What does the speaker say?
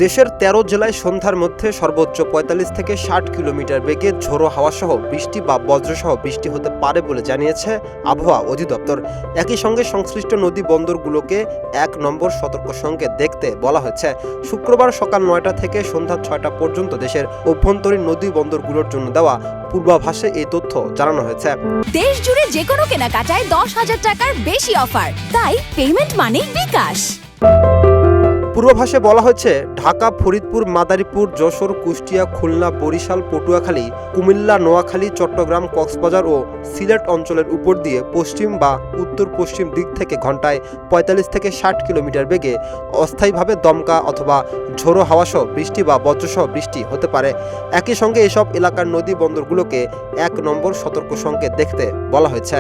দেশের ১৩ জেলায় সন্ধ্যার মধ্যে সর্বোচ্চ ৪৫ থেকে ৬০ কিলোমিটার বেগে ঝোড়ো হাওয়াসহ বৃষ্টি বা বজ্রসহ বৃষ্টি হতে পারে বলে জানিয়েছে আবহাওয়া অধিদপ্তর। একই সঙ্গে সংশ্লিষ্ট নদী বন্দরগুলোকে ১ নম্বর সতর্ক সংকেত দেখতে বলা হয়েছে। শুক্রবার সকাল ৯টা থেকে সন্ধ্যা ৬টা পর্যন্ত দেশের অভ্যন্তরীণ নদী বন্দরগুলোর জন্য দেওয়া পূর্বাভাসে এই তথ্য জানানো হয়েছে। দেশ জুড়ে যে কোনো কেনাকাটায় ১০,০০০ টাকার বেশি অফার, তাই পেমেন্ট মানেই বিকাশ। পূর্বাভাসে বলা হয়েছে, ঢাকা, ফরিদপুর, মাদারীপুর, যশোর, কুষ্টিয়া, খুলনা, বরিশাল, পটুয়াখালী, কুমিল্লা, নোয়াখালী, চট্টগ্রাম, কক্সবাজার ও সিলেট অঞ্চলের উপর দিয়ে পশ্চিম বা উত্তর পশ্চিম দিক থেকে ঘন্টায় ৪৫ থেকে ৬০ কিলোমিটার বেগে অস্থায়ীভাবে দমকা অথবা ঝোড়ো হাওয়াসহ বৃষ্টি বা বজ্রসহ বৃষ্টি হতে পারে। একই সঙ্গে এসব এলাকার নদী বন্দরগুলোকে ১ নম্বর সতর্ক সংকেত দেখতে বলা হয়েছে।